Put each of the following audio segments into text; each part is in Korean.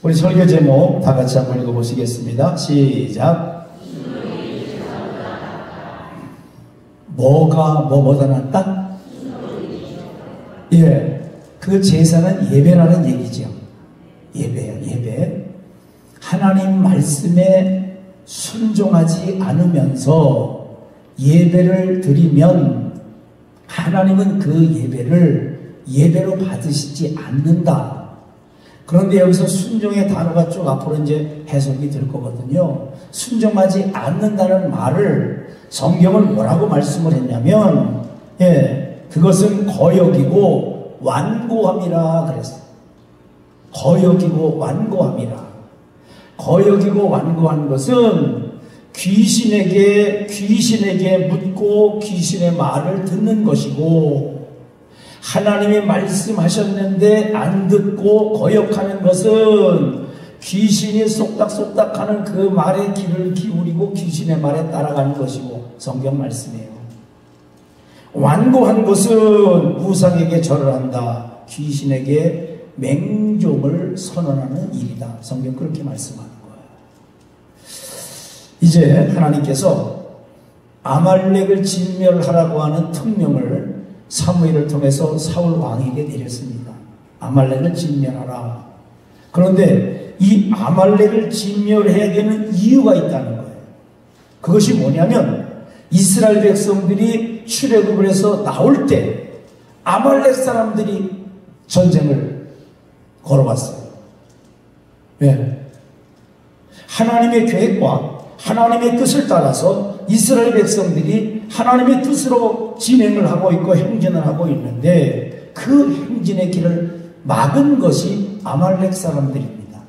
우리 설교 제목 다 같이 한번 읽어보시겠습니다. 시작. 뭐보다 낫다? 예, 그 제사는 예배라는 얘기죠. 예배야, 예배. 하나님 말씀에 순종하지 않으면서 예배를 드리면 하나님은 그 예배를 예배로 받으시지 않는다. 그런데 여기서 순종의 단어가 쭉 앞으로 이제 해석이 될 거거든요. 순종하지 않는다는 말을 성경은 뭐라고 말씀을 했냐면, 예, 그것은 거역이고 완고함이라 그랬어요. 거역이고 완고함이라. 거역이고 완고한 것은 귀신에게 묻고 귀신의 말을 듣는 것이고, 하나님이 말씀하셨는데 안 듣고 거역하는 것은 귀신이 쏙닥쏙닥하는 그 말에 귀를 기울이고 귀신의 말에 따라가는 것이고, 성경 말씀이에요. 완고한 것은 우상에게 절을 한다, 귀신에게 맹종을 선언하는 일이다. 성경 그렇게 말씀하는 거예요. 이제 하나님께서 아말렉을 진멸하라고 하는 특명을 사무엘을 통해서 사울 왕에게 내렸습니다. 아말렉을 진멸하라. 그런데 이 아말렉을 진멸해야 되는 이유가 있다는 거예요. 그것이 뭐냐면 이스라엘 백성들이 출애굽을 해서 나올 때 아말렉 사람들이 전쟁을 걸어왔어요. 왜? 하나님의 계획과 하나님의 뜻을 따라서 이스라엘 백성들이 하나님의 뜻으로 진행을 하고 있고 행진을 하고 있는데, 그 행진의 길을 막은 것이 아말렉 사람들입니다.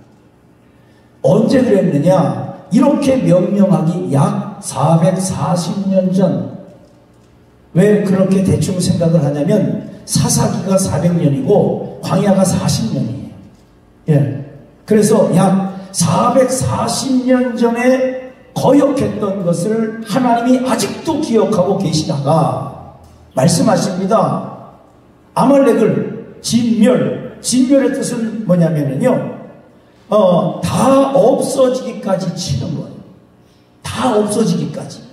언제 그랬느냐? 이렇게 명명하기 약 440년 전. 왜 그렇게 대충 생각을 하냐면 사사기가 400년이고 광야가 40년이에요. 예. 그래서 약 440년 전에 거역했던 것을 하나님이 아직도 기억하고 계시다가 말씀하십니다. 아말렉을 진멸의 뜻은 뭐냐면요, 다 없어지기까지 치는 거예요. 다 없어지기까지.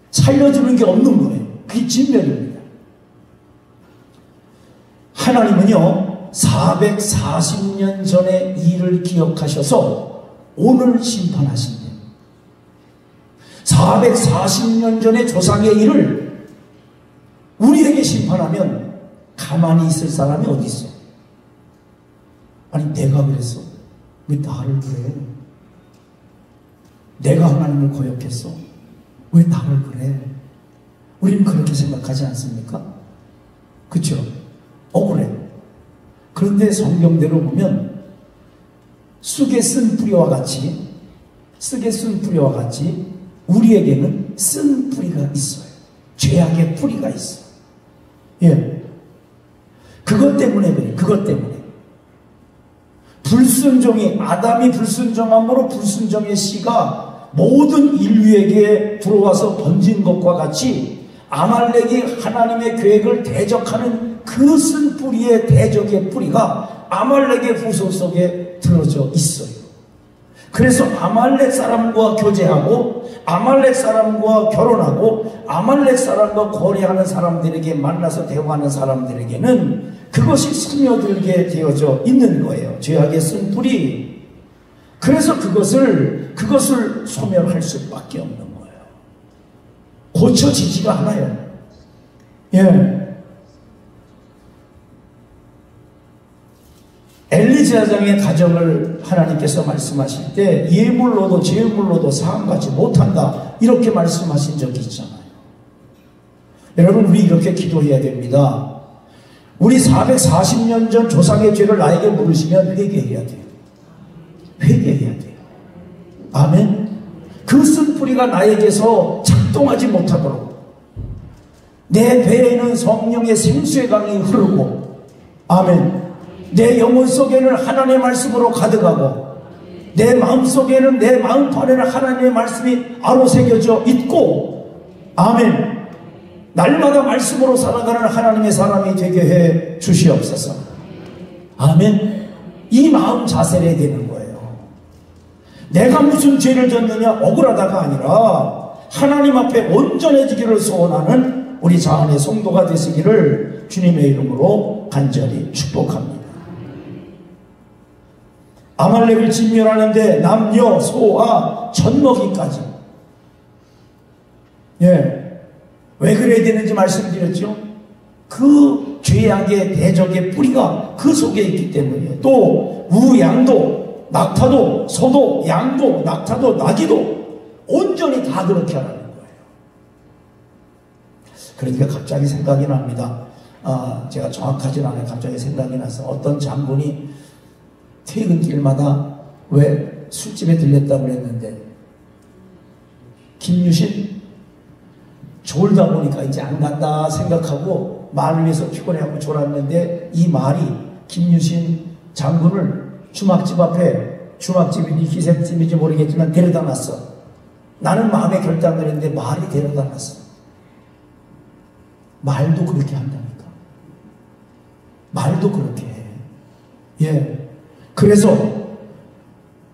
살려주는 게 없는 거예요. 그게 진멸입니다. 하나님은요 440년 전에 일을 기억하셔서 오늘 심판하신대요. 440년 전에 조상의 일을 우리에게 심판하면 가만히 있을 사람이 어디 있어? 아니 내가 그랬어. 왜 나를 그래? 내가 하나님을 거역했어. 왜 나를 그래? 우리는 그렇게 생각하지 않습니까? 그렇죠? 억울해. 그런데 성경대로 보면 쑥에 쓴 뿌리와 같이 우리에게는 쓴 뿌리가 있어요. 죄악의 뿌리가 있어요. 예. 그것 때문에 그래. 그것 때문에. 아담이 불순종함으로 불순종의 씨가 모든 인류에게 들어와서 번진 것과 같이 아말렉이 하나님의 계획을 대적하는 그 쓴 뿌리의 대적의 뿌리가 아말렉의 후손 속에 들어져 있어요. 그래서 아말렉 사람과 교제하고 아말렉 사람과 결혼하고 아말렉 사람과 거래하는 사람들에게 만나서 대화하는 사람들에게는 그것이 스며들게 되어져 있는 거예요. 죄악의 쓴 뿌리. 그래서 그것을 소멸할 수밖에 없는 거예요. 고쳐지지가 않아요. 예. 엘리 제사장의 가정을 하나님께서 말씀하실 때 예물로도 제물로도 사함받지 못한다, 이렇게 말씀하신 적이 있잖아요. 여러분, 우리 이렇게 기도해야 됩니다. 우리 440년 전 조상의 죄를 나에게 물으시면 회개해야 돼요. 회개해야 돼요. 아멘. 그 쓴 뿌리가 나에게서 작동하지 못하도록 내 배에는 성령의 생수의 강이 흐르고, 아멘, 내 영혼 속에는 하나님의 말씀으로 가득하고 내 마음 속에는, 내 마음판에는 하나님의 말씀이 아로새겨져 있고, 아멘, 날마다 말씀으로 살아가는 하나님의 사람이 되게 해 주시옵소서. 아멘. 이 마음 자세를 해야 되는 거예요. 내가 무슨 죄를 졌느냐 억울하다가 아니라 하나님 앞에 온전해지기를 소원하는 우리 자언의 성도가 되시기를 주님의 이름으로 간절히 축복합니다. 아말렉을 진멸하는데 남녀, 소아, 젖먹이까지. 왜 그래야 되는지 말씀드렸죠? 그 죄악의 대적의 뿌리가 그 속에 있기 때문이에요. 또 우양도, 낙타도, 소도, 양도, 낙타도, 나귀도 온전히 다 그렇게 하라는 거예요. 그러니까 갑자기 생각이 납니다. 제가 정확하진 않아요. 갑자기 생각이 나서 어떤 장군이 퇴근길마다 왜 술집에 들렸다고 그랬는데 김유신 졸다 보니까 이제 안 간다 생각하고 말을 위해서 피곤해하고 졸았는데 이 말이 김유신 장군을 주막집 앞에, 주막집인지 기생집인지 모르겠지만 데려다 놨어. 나는 마음에 결단을 했는데 말이 데려다 놨어. 말도 그렇게 한다니까. 말도 그렇게 해. 그래서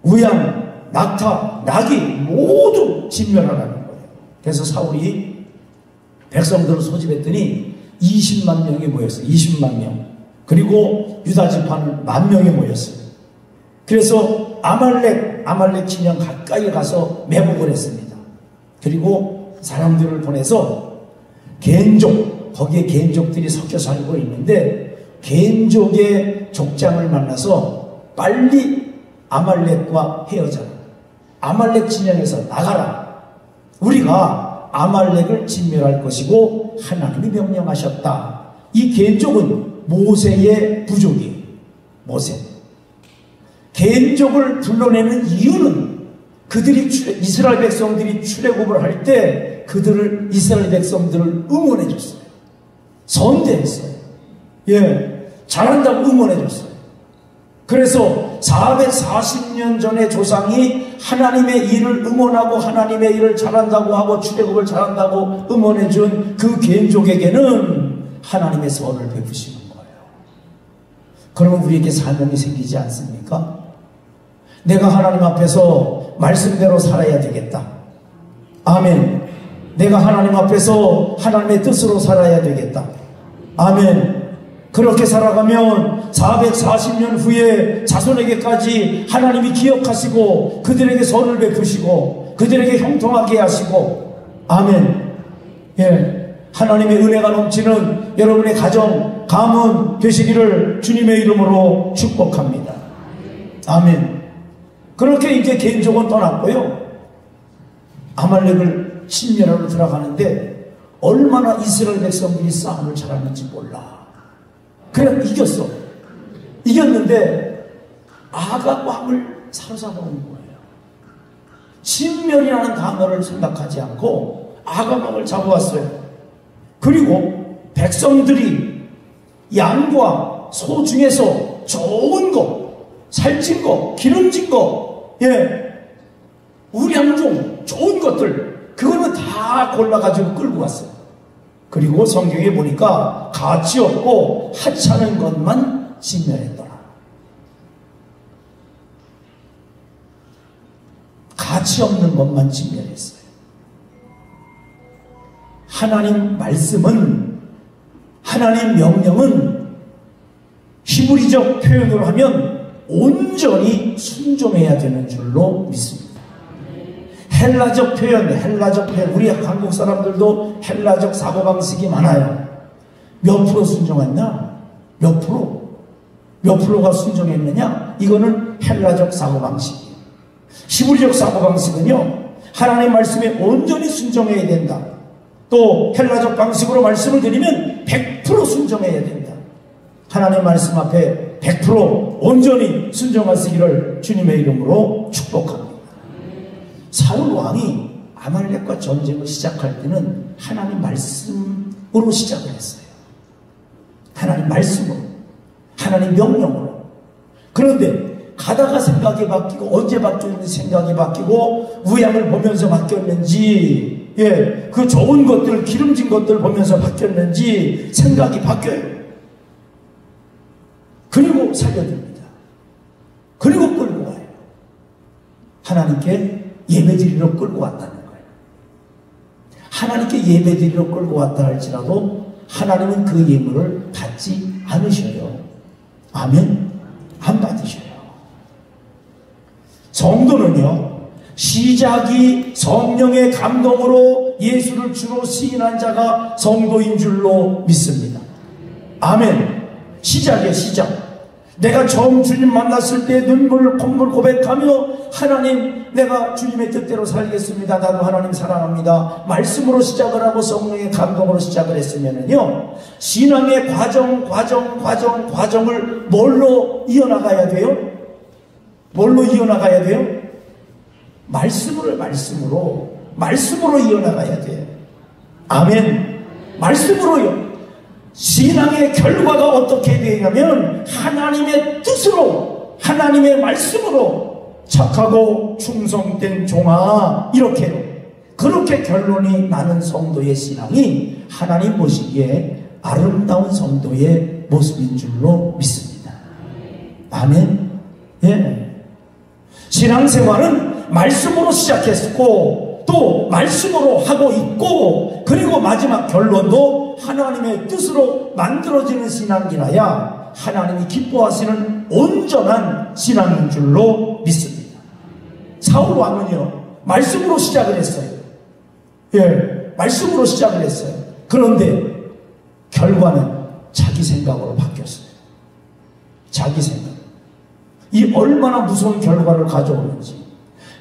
우양, 낙타, 나귀 모두 진멸하라는 거예요. 그래서 사울이 백성들을 소집했더니 20만 명이 모였어요. 20만 명. 그리고 유다 지파는 10,000명이 모였어요. 그래서 아말렉 진영 가까이 가서 매복을 했습니다. 그리고 사람들을 보내서 겐족, 거기에 겐족들이 섞여 살고 있는데 겐족의 족장을 만나서 빨리 아말렉과 헤어져라. 아말렉 진영에서 나가라. 우리가 아말렉을 진멸할 것이고 하나님이 명령하셨다. 이 겐족은 모세의 부족이에요. 모세. 겐족을 불러내는 이유는 그들이 이스라엘 백성들이 출애굽을 할 때 그들을 이스라엘 백성들을 응원해 줬어요. 선대했어요. 잘한다고 응원해 줬어요. 그래서 440년 전에 조상이 하나님의 일을 응원하고 하나님의 일을 잘한다고 하고 출애굽을 잘한다고 응원해 준 그 겐족에게는 하나님의 선을 베푸시는 거예요. 그러면 우리에게 사명이 생기지 않습니까? 내가 하나님 앞에서 말씀대로 살아야 되겠다. 아멘. 내가 하나님 앞에서 하나님의 뜻으로 살아야 되겠다. 아멘. 그렇게 살아가면 440년 후에 자손에게까지 하나님이 기억하시고 그들에게 선을 베푸시고 그들에게 형통하게 하시고, 아멘. 하나님의 은혜가 넘치는 여러분의 가정, 가문 되시기를 주님의 이름으로 축복합니다. 아멘. 그렇게 이제 겐족은 떠났고요. 아말렉을 진멸하러 들어가는데 얼마나 이스라엘 백성들이 싸움을 잘하는지 몰라. 그래 이겼어. 이겼는데 아각 왕을 사로잡아온 거예요. 진멸이라는 단어를 생각하지 않고 아각 왕을 잡아왔어요. 그리고 백성들이 양과 소 중에서 좋은 거, 살찐 거, 기름진 거, 우량종 좋은 것들, 그거는 다 골라가지고 끌고 왔어요. 그리고 성경에 보니까 가치 없고 하찮은 것만 진멸했더라. 가치 없는 것만 진멸했어요. 하나님 말씀은, 하나님 명령은 히브리적 표현으로 하면 온전히 순종해야 되는 줄로 믿습니다. 헬라적 표현, 우리 한국 사람들도 헬라적 사고방식이 많아요. 몇 프로 순종했나? 몇 프로가 순종했느냐? 이거는 헬라적 사고방식이에요. 히브리적 사고방식은요, 하나님 말씀에 온전히 순종해야 된다. 또 헬라적 방식으로 말씀을 드리면 100% 순종해야 된다. 하나님 말씀 앞에 100% 온전히 순종하시기를 주님의 이름으로 축복합니다. 사울 왕이 아말렉과 전쟁을 시작할 때는 하나님 말씀으로 시작을 했어요. 하나님 말씀으로, 하나님 명령으로. 그런데 가다가 생각이 바뀌고, 언제 바뀌었는지 생각이 바뀌고, 우양을 보면서 바뀌었는지, 그 좋은 것들, 기름진 것들 보면서 바뀌었는지 생각이 바뀌어요. 그리고 살려줍니다. 그리고 끌고 와요. 하나님께 예배드리러 끌고 왔다는 거예요. 하나님께 예배드리러 끌고 왔다 할지라도 하나님은 그 예물을 받지 않으셔요. 아멘? 안 받으셔요. 성도는요, 시작이 성령의 감동으로 예수를 주로 시인한 자가 성도인 줄로 믿습니다. 아멘. 시작이에요, 시작. 내가 처음 주님 만났을 때 눈물 콧물 고백하며 하나님, 내가 주님의 뜻대로 살겠습니다. 나도 하나님 사랑합니다. 말씀으로 시작을 하고 성령의 감동으로 시작을 했으면은요, 신앙의 과정을 뭘로 이어나가야 돼요? 뭘로 이어나가야 돼요? 말씀으로 이어나가야 돼요. 아멘. 말씀으로요. 신앙의 결과가 어떻게 되냐면 하나님의 뜻으로, 하나님의 말씀으로 착하고 충성된 종아, 이렇게 그렇게 결론이 나는 성도의 신앙이 하나님 보시기에 아름다운 성도의 모습인 줄로 믿습니다. 아멘. 예. 신앙생활은 말씀으로 시작했고 또 말씀으로 하고 있고, 그리고 마지막 결론도 하나님의 뜻으로 만들어지는 신앙이라야 하나님이 기뻐하시는 온전한 신앙인 줄로 믿습니다. 사울 왕은요, 말씀으로 시작을 했어요. 예, 말씀으로 시작을 했어요. 그런데 결과는 자기 생각으로 바뀌었어요. 자기 생각. 이 얼마나 무서운 결과를 가져오는지.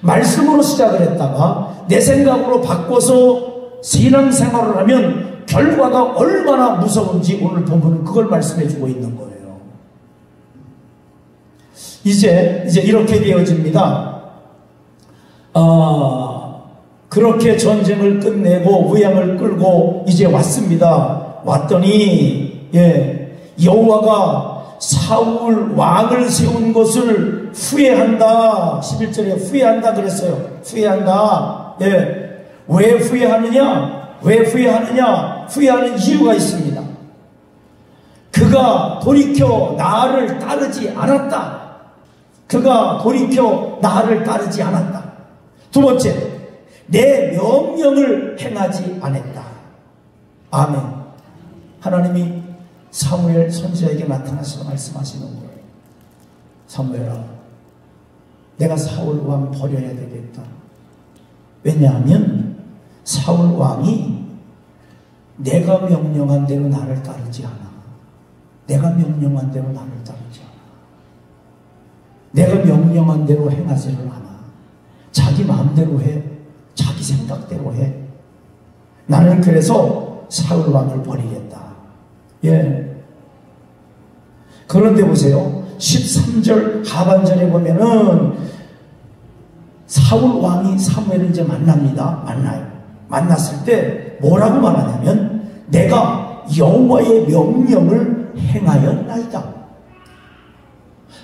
말씀으로 시작을 했다가 내 생각으로 바꿔서 신앙생활을 하면 결과가 얼마나 무서운지 오늘 본문은 그걸 말씀해 주고 있는 거예요. 이제 이렇게 되어집니다. 그렇게 전쟁을 끝내고 무양을 끌고 이제 왔습니다. 왔더니 여호와가 사울 왕을 세운 것을 후회한다. 11절에 후회한다 그랬어요. 후회한다. 왜 후회하느냐? 후회하는 이유가 있습니다. 그가 돌이켜 나를 따르지 않았다. 두 번째, 내 명령을 행하지 않았다. 아멘. 하나님이 사무엘 선지자에게 나타나서 말씀하시는 거예요. 사무엘아, 내가 사울 왕 버려야 되겠다. 왜냐하면 사울 왕이 내가 명령한 대로 나를 따르지 않아. 내가 명령한 대로 행하지를 않아. 자기 마음대로 해. 자기 생각대로 해. 나는 그래서 사울 왕을 버리겠다. 그런데 보세요. 13절 하반절에 보면은 사울 왕이 사무엘을 이제 만나요. 만났을 때 뭐라고 말하냐면 내가 여호와의 명령을 행하였나이다.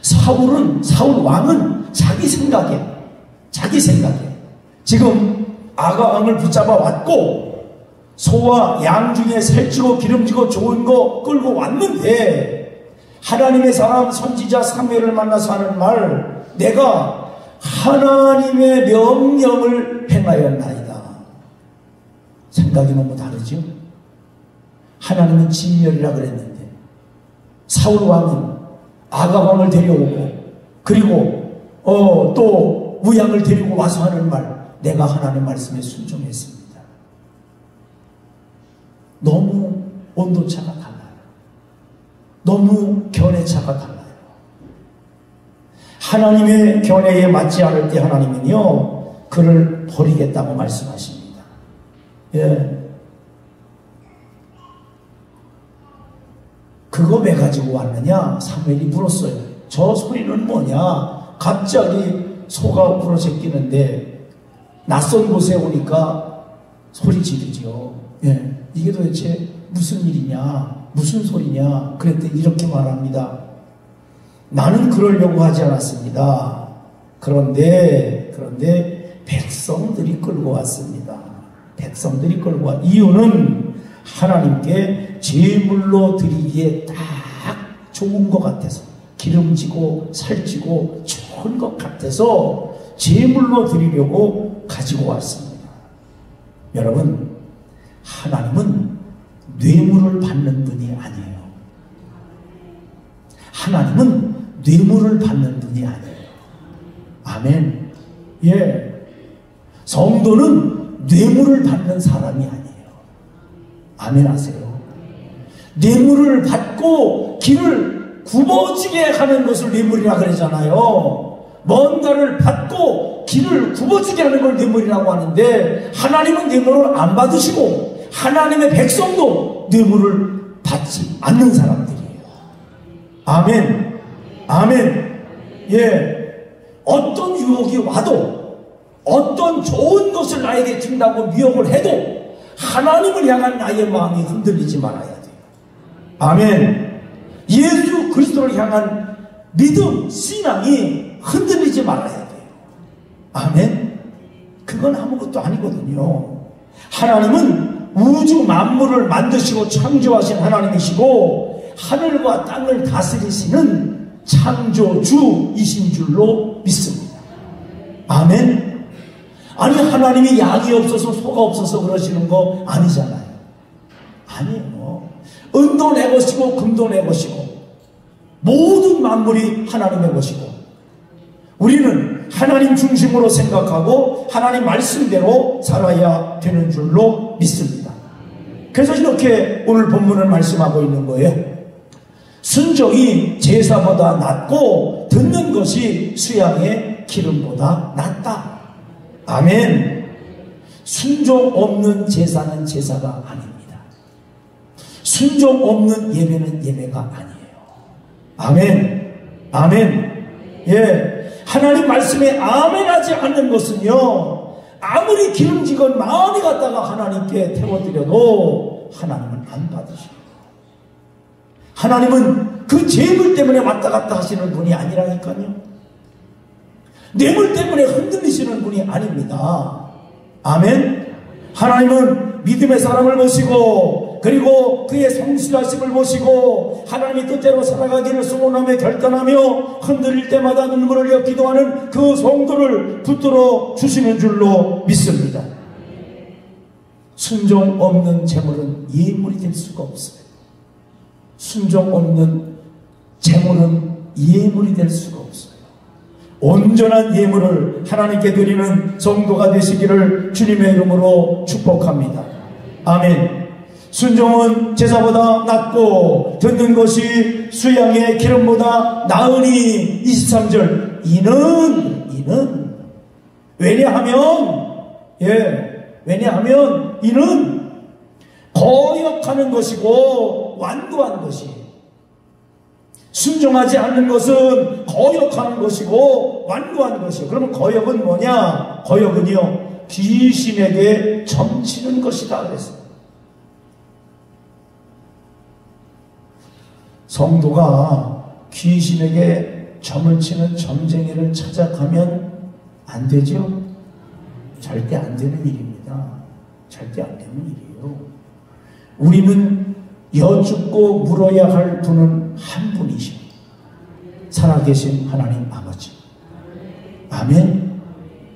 사울 왕은 자기 생각에 지금 아가 왕을 붙잡아 왔고 소와 양 중에 살찌고 기름지고 좋은 거 끌고 왔는데 하나님의 사람 선지자 사무엘을 만나서 하는 말, 내가 하나님의 명령을 행하였나이다. 생각이 너무 다르죠? 하나님은 진멸이라 그랬는데 사울 왕은 아가 왕을 데려오고 그리고 또 무양을 데리고 와서 하는 말, 내가 하나님 말씀에 순종했습니다. 너무 온도차가 달라요. 너무 견해차가 달라요. 하나님의 견해에 맞지 않을 때 하나님은요, 그를 버리겠다고 말씀하십니다. 그거 왜 가지고 왔느냐? 사무엘이 물었어요. 저 소리는 뭐냐? 갑자기 소가 부러제끼는데 낯선 곳에 오니까 소리 지르죠. 이게 도대체 무슨 일이냐? 무슨 소리냐? 그랬더니 이렇게 말합니다. 나는 그러려고 하지 않았습니다. 그런데 백성들이 끌고 왔습니다. 백성들이 끌고 왔. 이유는 하나님께 제물로 드리기에 딱 좋은 것 같아서, 기름지고 살찌고 좋은 것 같아서 제물로 드리려고 가지고 왔습니다. 여러분, 하나님은 뇌물을 받는 분이 아니에요. 하나님은 뇌물을 받는 분이 아니에요. 아멘. 예. 성도는 뇌물을 받는 사람이 아니에요. 아멘 하세요. 뇌물을 받고 길을 굽어지게 하는 것을 뇌물이라고 그러잖아요. 뭔가를 받고 길을 굽어지게 하는 걸 뇌물이라고 하는데, 하나님은 뇌물을 안 받으시고 하나님의 백성도 뇌물을 받지 않는 사람들이에요. 아멘. 아멘. 예. 어떤 유혹이 와도, 어떤 좋은 것을 나에게 준다고 미혹을 해도 하나님을 향한 나의 마음이 흔들리지 말아야 돼요. 아멘. 예수 그리스도를 향한 믿음, 신앙이 흔들리지 말아야 돼요. 아멘. 그건 아무것도 아니거든요. 하나님은 우주 만물을 만드시고 창조하신 하나님이시고 하늘과 땅을 다스리시는 창조주이신 줄로 믿습니다. 아멘. 아니, 하나님이 양이 없어서 소가 없어서 그러시는 거 아니잖아요. 아니에요. 은도 내 것이고 금도 내 것이고 모든 만물이 하나님의 것이고, 우리는 하나님 중심으로 생각하고 하나님 말씀대로 살아야 되는 줄로 믿습니다. 그래서 이렇게 오늘 본문을 말씀하고 있는 거예요. 순종이 제사보다 낫고 듣는 것이 수양의 기름보다 낫다. 아멘. 순종 없는 제사는 제사가 아닙니다. 순종 없는 예배는 예배가 아니에요. 아멘. 아멘. 예. 하나님 말씀에 아멘하지 않는 것은요, 아무리 기름지건 마음이 갖다가 하나님께 태워드려도 하나님은 안 받으셔요. 하나님은 그 재물 때문에 왔다 갔다 하시는 분이 아니라니까요. 뇌물 때문에 흔들리시는 분이 아닙니다. 아멘. 하나님은 믿음의 사람을 모시고, 그리고 그의 성실하심을 보시고 하나님이 뜻대로 살아가기를 소원하며 결단하며 흔들릴 때마다 눈물을 흘려 기도하는 그 성도를 붙들어 주시는 줄로 믿습니다. 순종 없는 재물은 예물이 될 수가 없어요. 순종 없는 재물은 예물이 될 수가 없어요. 온전한 예물을 하나님께 드리는 성도가 되시기를 주님의 이름으로 축복합니다. 아멘. 순종은 제사보다 낫고 듣는 것이 수양의 기름보다 나으니. 23절. 이는 왜냐하면 이는 거역하는 것이고 완고한 것이. 순종하지 않는 것은 거역하는 것이고 완고한 것이요. 그러면 거역은 뭐냐? 거역은요, 귀신에게 점치는 것이다 그랬어요. 성도가 귀신에게 점을 치는 점쟁이를 찾아가면 안 되죠? 절대 안 되는 일입니다. 절대 안 되는 일이에요. 우리는 여쭙고 물어야 할 분은 한 분이시오. 살아계신 하나님 아버지. 아멘.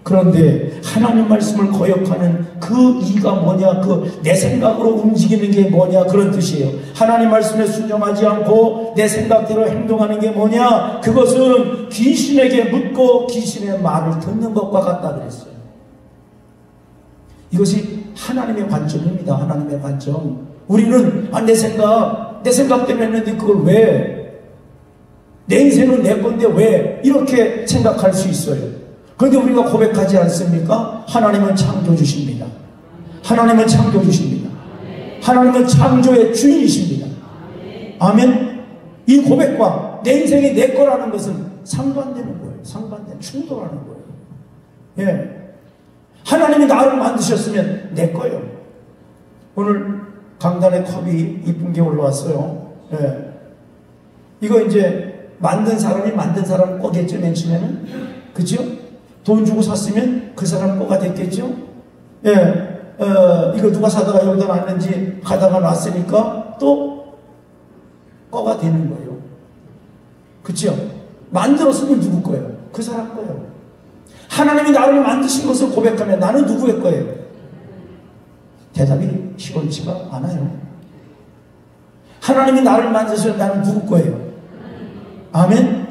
그런데 하나님 말씀을 거역하는 그 이가 뭐냐? 그 내 생각으로 움직이는 게 뭐냐? 그런 뜻이에요. 하나님 말씀에 순종하지 않고 내 생각대로 행동하는 게 뭐냐? 그것은 귀신에게 묻고 귀신의 말을 듣는 것과 같다 그랬어요. 이것이 하나님의 관점입니다. 하나님의 관점. 우리는 내 생각 때문에 했는데 그걸 왜? 내 인생은 내 건데 왜? 이렇게 생각할 수 있어요. 그런데 우리가 고백하지 않습니까? 하나님은 창조주십니다. 하나님은 창조주십니다. 하나님은 창조의 주인이십니다. 아멘. 이 고백과 내 인생이 내 거라는 것은 상반되는 거예요. 충돌하는 거예요. 예. 하나님이 나를 만드셨으면 내 거예요. 오늘 강단에 컵이 이쁜 게 올라왔어요. 예. 이거 이제 만든 사람이 만든 사람 거겠죠, 맨 처음에는. 그죠? 돈 주고 샀으면 그 사람 거가 됐겠죠? 예. 이거 누가 사다가 여기다 놨는지 가다가 놨으니까 또 거가 되는 거예요. 그렇죠? 만들었으면 누구 거예요? 그 사람 거예요. 하나님이 나를 만드신 것을 고백하면 나는 누구의 거예요? 대답이 시원치가 않아요. 하나님이 나를 만드셔서 나는 누구 거예요? 아멘?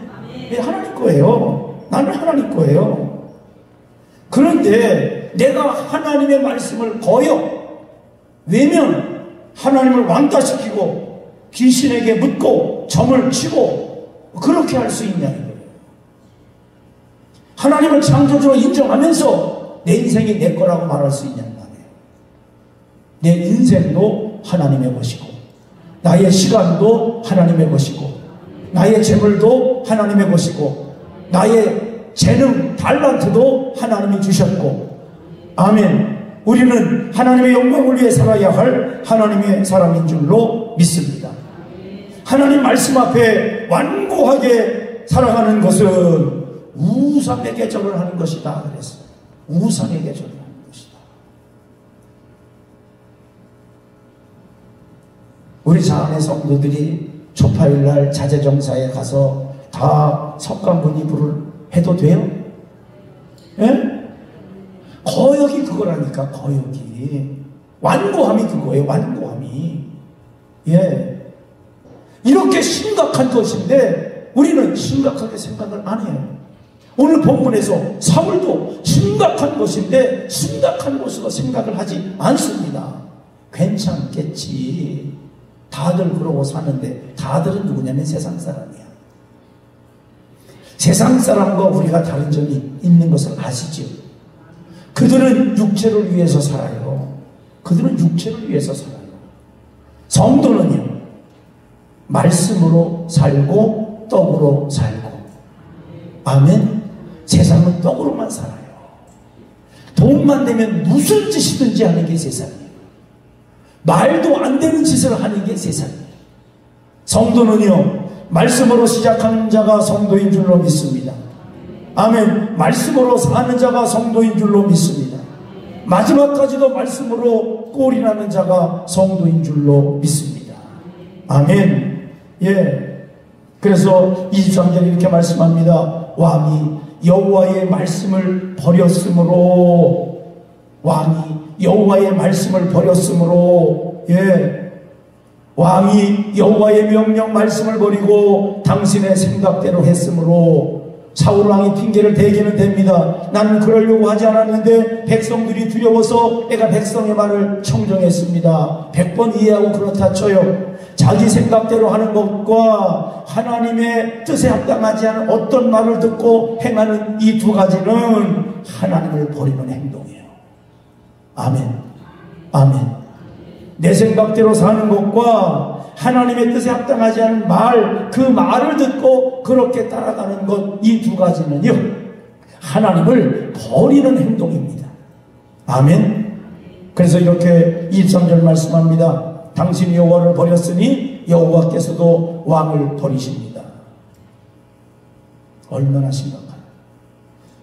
네, 하나님 거예요. 나는 하나님 거예요. 그런데 내가 하나님의 말씀을 거역 외면 하나님을 왕따시키고 귀신에게 묻고 점을 치고 그렇게 할 수 있냐 이거예요. 하나님을 창조주로 인정하면서 내 인생이 내 거라고 말할 수 있냐는 말이에요. 내 인생도 하나님의 것이고 나의 시간도 하나님의 것이고 나의 재물도 하나님의 것이고 나의 재능, 달란트도 하나님이 주셨고 아멘. 우리는 하나님의 영광을 위해 살아야 할 하나님의 사람인 줄로 믿습니다. 하나님 말씀 앞에 완고하게 살아가는 것은 우상에게 절을 하는 것이다 그랬어요. 우상에게 절을 하는 것이다. 우리 자안의 성도들이 초파일날 자재정사에 가서 다 석가모니불을 해도 돼요? 예? 거역이 그거라니까. 거역이 완고함이 그거예요. 완고함이. 예. 이렇게 심각한 것인데 우리는 심각하게 생각을 안 해요. 오늘 본문에서 사울도 심각한 것인데 심각한 것으로 생각을 하지 않습니다. 괜찮겠지. 다들 그러고 사는데 다들은 누구냐면 세상 사람이야. 세상 사람과 우리가 다른 점이 있는 것을 아시죠? 그들은 육체를 위해서 살아요. 그들은 육체를 위해서 살아요. 성도는요, 말씀으로 살고 떡으로 살고. 아멘. 세상은 떡으로만 살아요. 돈만 되면 무슨 짓이든지 하는 게 세상이에요. 말도 안 되는 짓을 하는 게 세상이에요. 성도는요, 말씀으로 시작하는 자가 성도인 줄로 믿습니다. 아멘. 말씀으로 사는 자가 성도인 줄로 믿습니다. 마지막까지도 말씀으로 꼴이 나는 자가 성도인 줄로 믿습니다. 아멘. 예. 그래서 23절에 이렇게 말씀합니다. 왕이 여호와의 말씀을 버렸으므로, 왕이 여호와의 말씀을 버렸으므로, 예. 왕이 여호와의 명령 말씀을 버리고 당신의 생각대로 했으므로 사울 왕이 핑계를 대기는 됩니다. 나는 그러려고 하지 않았는데 백성들이 두려워서 내가 백성의 말을 청정했습니다. 100번 이해하고 그렇다 쳐요. 자기 생각대로 하는 것과 하나님의 뜻에 합당하지 않은 어떤 말을 듣고 행하는 이 두 가지는 하나님을 버리는 행동이에요. 아멘. 아멘. 내 생각대로 사는 것과 하나님의 뜻에 합당하지 않은 말, 그 말을 듣고 그렇게 따라가는 것, 이 두 가지는요, 하나님을 버리는 행동입니다. 아멘. 그래서 이렇게 23절 말씀합니다. 당신이 여호와를 버렸으니 여호와께서도 왕을 버리십니다. 얼마나 심각한.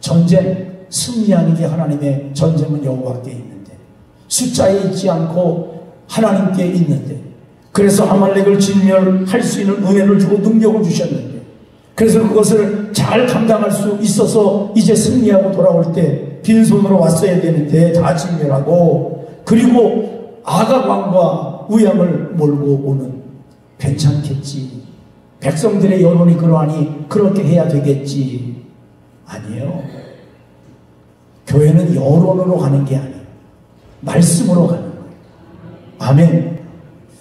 전쟁, 승리하는 게 하나님의 전쟁은 여호와께 있는데, 숫자에 있지 않고 하나님께 있는데, 그래서 아말렉을 진멸할 수 있는 은혜를 주고 능력을 주셨는데, 그래서 그것을 잘 감당할 수 있어서 이제 승리하고 돌아올 때 빈손으로 왔어야 되는데 다 진멸하고, 그리고 아각 왕과 우양을 몰고 오는, 괜찮겠지, 백성들의 여론이 그러하니 그렇게 해야 되겠지. 아니에요. 교회는 여론으로 가는 게 아니에요. 말씀으로 가는 거예요. 아멘.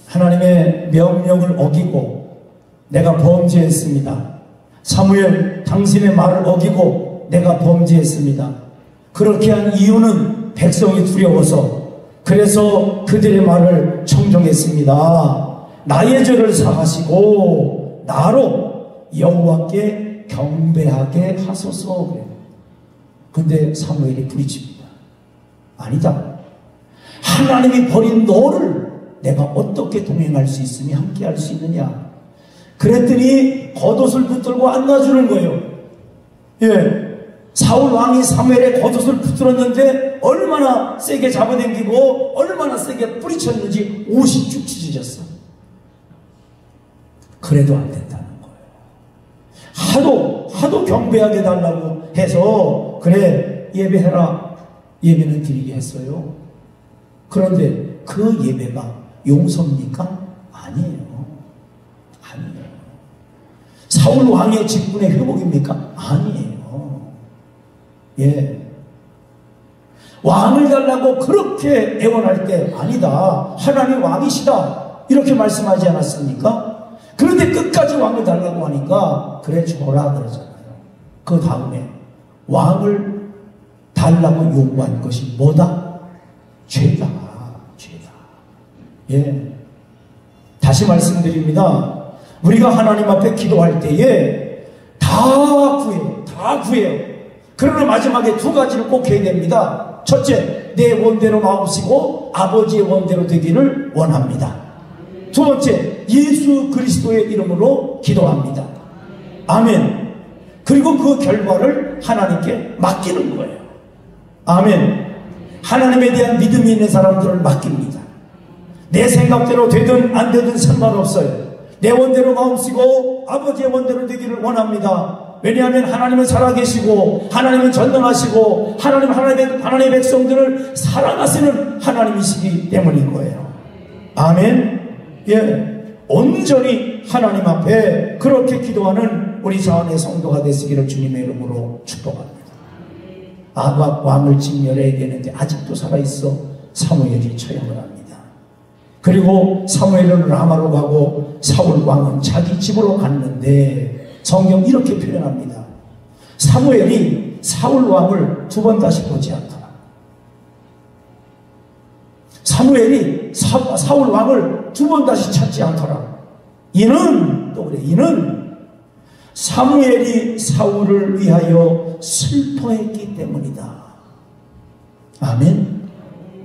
하나님의 명령을 어기고 내가 범죄했습니다. 사무엘, 당신의 말을 어기고 내가 범죄했습니다. 그렇게 한 이유는 백성이 두려워서, 그래서 그들의 말을 청정했습니다. 나의 죄를 사하시고 나로 여호와께 경배하게 하소서 그래요. 근데 사무엘이 부딪힙니다. 아니다. 하나님이 버린 너를 내가 어떻게 동행할 수 있으며 함께 할 수 있느냐. 그랬더니 겉옷을 붙들고 안 놔주는 거예요. 예. 사울 왕이 사무엘의 겉옷을 붙들었는데 얼마나 세게 잡아당기고 얼마나 세게 뿌리쳤는지 옷이 쭉 찢어졌어. 그래도 안 된다는 거예요. 하도 경배하게 달라고 해서 그래 예배해라, 예배는 드리게 했어요. 그런데 그 예배가 용서입니까? 아니에요. 아니에요. 사울 왕의 직분의 회복입니까? 아니에요. 예. 왕을 달라고 그렇게 애원할 때 아니다, 하나님 왕이시다 이렇게 말씀하지 않았습니까? 그런데 끝까지 왕을 달라고 하니까 그래 줘라 그러잖아요. 그 다음에 왕을 달라고 요구한 것이 뭐다? 죄다. 죄다. 예. 다시 말씀드립니다. 우리가 하나님 앞에 기도할 때에 다 구해요. 그러나 마지막에 두 가지를 꼭 해야 됩니다. 첫째, 내 원대로 마옵시고 아버지의 원대로 되기를 원합니다. 두 번째, 예수 그리스도의 이름으로 기도합니다. 아멘. 그리고 그 결과를 하나님께 맡기는 거예요. 아멘. 하나님에 대한 믿음이 있는 사람들을 맡깁니다. 내 생각대로 되든 안 되든 상관없어요. 내 원대로 마음쓰고 아버지의 원대로 되기를 원합니다. 왜냐하면 하나님은 살아계시고 하나님은 전능하시고 하나님의 백성들을 사랑하시는 하나님이시기 때문인 거예요. 아멘. 예, 온전히 하나님 앞에 그렇게 기도하는 우리 자원의 성도가 되시기를 주님의 이름으로 축복합니다. 아각 왕을 진멸해야 되는데 아직도 살아있어. 사무엘이 처형을 합니다. 그리고 사무엘은 라마로 가고 사울 왕은 자기 집으로 갔는데 성경 이렇게 표현합니다. 사무엘이 사울 왕을 두 번 다시 보지 않더라. 사무엘이 사울 왕을 두 번 다시 찾지 않더라. 이는 사무엘이 사울을 위하여 슬퍼했기 때문이다. 아멘.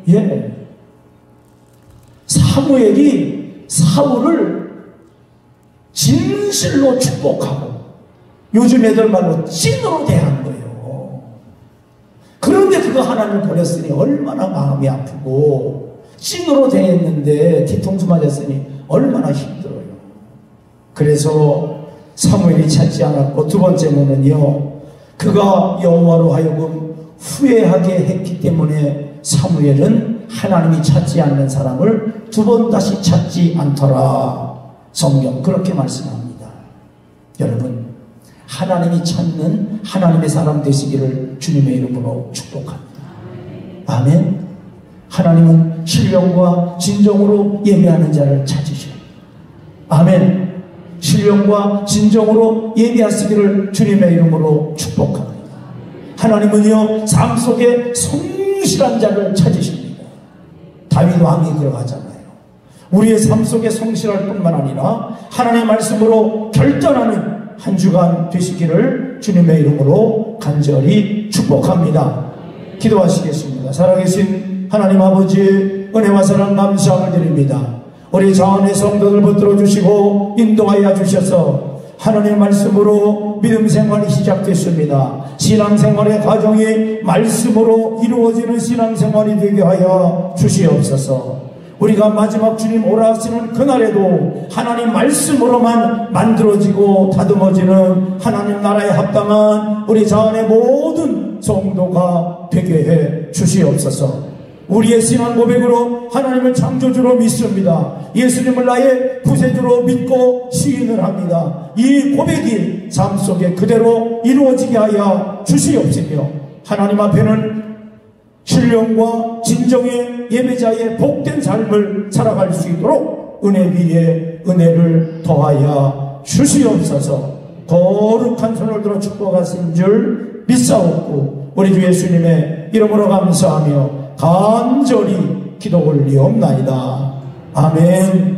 예. 사무엘이 사울을 진실로 축복하고 요즘 애들 말로 찐으로 대한 거예요. 그런데 그거 하나님을 버렸으니 얼마나 마음이 아프고 찐으로 대했는데 뒤통수 맞았으니 얼마나 힘들어요. 그래서 사무엘이 찾지 않았고 두 번째는요, 그가 여호와로 하여금 후회하게 했기 때문에 사무엘은 하나님이 찾지 않는 사람을 두 번 다시 찾지 않더라. 성경 그렇게 말씀합니다. 여러분, 하나님이 찾는 하나님의 사람 되시기를 주님의 이름으로 축복합니다. 아멘. 하나님은 신령과 진정으로 예배하는 자를 찾으셔요. 아멘. 신령과 진정으로 예배하시기를 주님의 이름으로 축복합니다. 하나님은요, 삶 속에 성실한 자를 찾으십니다. 다윗 왕이 들어가잖아요. 우리의 삶 속에 성실할 뿐만 아니라 하나님의 말씀으로 결단하는 한 주간 되시기를 주님의 이름으로 간절히 축복합니다. 기도하시겠습니다. 살아계신 하나님 아버지, 은혜와 사랑 감사함을 드립니다. 우리 자원의 성도들 붙들어 주시고 인도하여 주셔서 하나님의 말씀으로 믿음 생활이 시작됐습니다. 신앙생활의 과정이 말씀으로 이루어지는 신앙생활이 되게 하여 주시옵소서. 우리가 마지막 주님 오라 하시는 그날에도 하나님 말씀으로만 만들어지고 다듬어지는 하나님 나라에 합당한 우리 자원의 모든 성도가 되게 해 주시옵소서. 우리의 신앙 고백으로 하나님을 창조주로 믿습니다. 예수님을 나의 구세주로 믿고 시인을 합니다. 이 고백이 삶 속에 그대로 이루어지게 하여 주시옵시며 하나님 앞에는 신령과 진정의 예배자의 복된 삶을 살아갈 수 있도록 은혜 위에 은혜를 더하여 주시옵소서. 거룩한 손을 들어 축복하신 줄 믿사옵고 우리 주 예수님의 이름으로 감사하며 간절히 기도 올리옵나이다. 아멘.